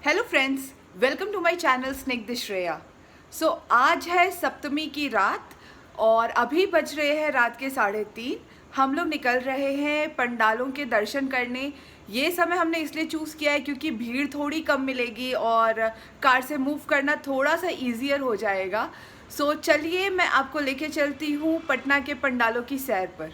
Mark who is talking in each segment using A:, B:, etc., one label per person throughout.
A: Hello friends, welcome to my channel Snigdhashreya. So आज है सप्तमी की रात और अभी बज रहे हैं रात के 3:30। हम लोग निकल रहे हैं पंडालों के दर्शन करने। ये समय हमने इसलिए चूज़ किया है क्योंकि भीड़ थोड़ी कम मिलेगी और कार से मूव करना थोड़ा सा ईजियर हो जाएगा। सो चलिए मैं आपको लेके चलती हूँ पटना के पंडालों की सैर पर।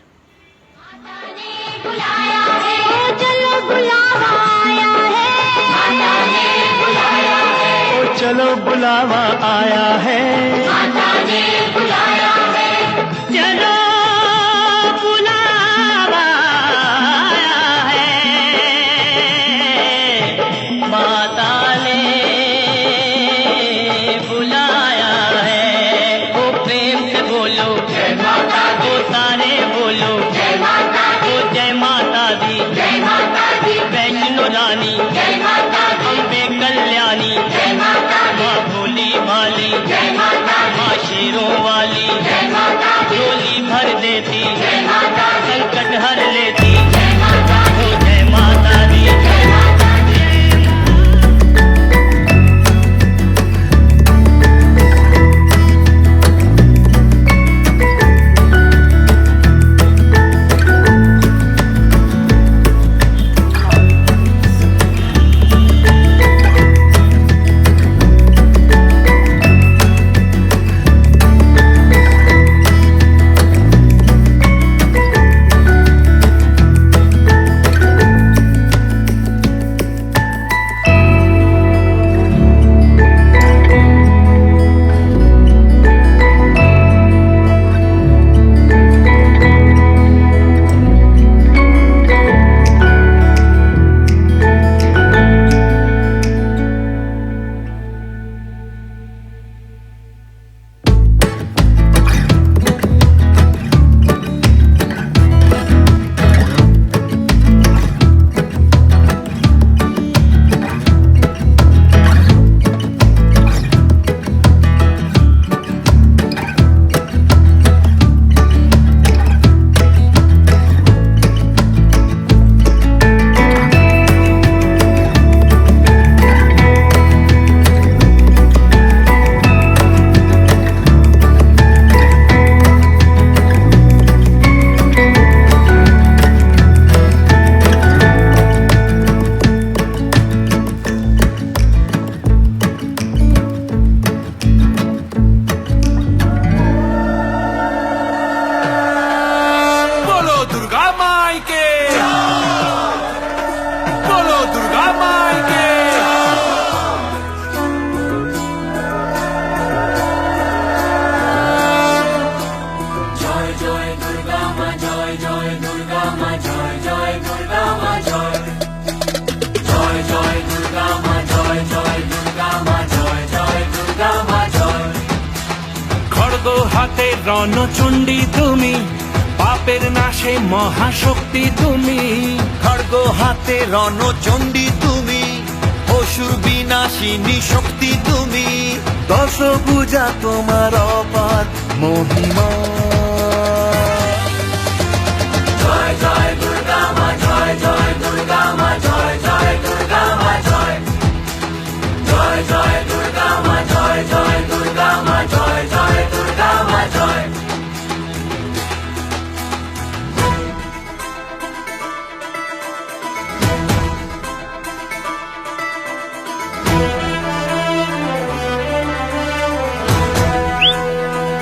B: चलो बुलावा आया है, माता ने बुलाया है। चलो बुलावा आया है, माता ने बुलाया है। वो प्रेम से बोलो जय माता, वो सारे बोलो जय माता, वो जय माता दी, जय माता दी। वैष्णो रानी जय माता, अम्बे कल्याणी जय माता, माँ भोली भाली जय माता, माँ शेरों वाली जय माता, झोली भर देती जय माता, संकट हर लेती जय माता, हो जय माता दी, जय माता दी।
C: হাতে রণচণ্ডী তুমি, পাপের নাশে মহাশক্তি তুমি।
D: খড়গ হাতে রণচণ্ডী তুমি, অসুর বিনাশিনী শক্তি তুমি। দশভুজা তোমার অপার মহিমা। জয় জয় দুর্গা মা, জয় জয় দুর্গা মা, জয় জয় দুর্গা মা, জয় জয় জয় দুর্গা মা, জয় জয় দুর্গা মা, জয় জয় দুর্গা মা, জয়।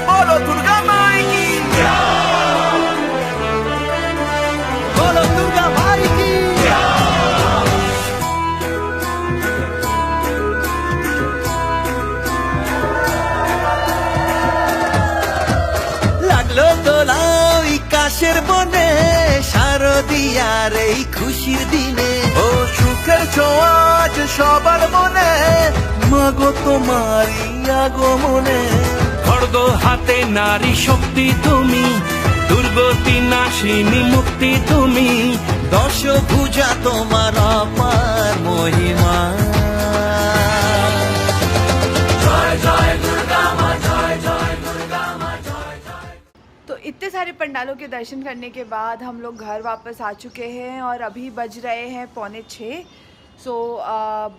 C: বলো দুর্গা মাই কি,
D: বলো দুর্গা মাই কি। লাগলো দোলাই কাশের বনে, শারদিয়ার এই খুশির দিনে। ও সুখের ছোঁয়াজ সবার মনে, মাগো তোমারই আগমনে।
C: খড়গ হাতে নারী শক্তি তুমি, দুর্গতি নাশিনী মুক্তি তুমি।
D: দশভুজা তোমার অপার মহিমা। জয় জয় দুর্গা মা, জয় জয় দুর্গা মা, জয় জয়।
A: तो इतने सारे पंडालों के दर्शन करने के बाद हम लोग घर वापस आ चुके हैं और अभी बज रहे हैं 5:45। सो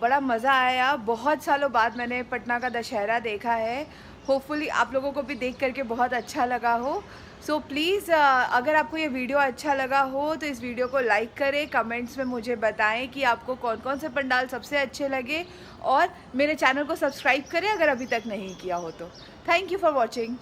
A: बड़ा मज़ा आया। बहुत सालों बाद मैंने पटना का दशहरा देखा है। होपफुली आप लोगों को भी देख करके बहुत अच्छा लगा हो। सो प्लीज़ अगर आपको ये वीडियो अच्छा लगा हो तो इस वीडियो को लाइक करें, कमेंट्स में मुझे बताएं कि आपको कौन कौन से पंडाल सबसे अच्छे लगे, और मेरे चैनल को सब्सक्राइब करें अगर अभी तक नहीं किया हो तो। Thank you for watching.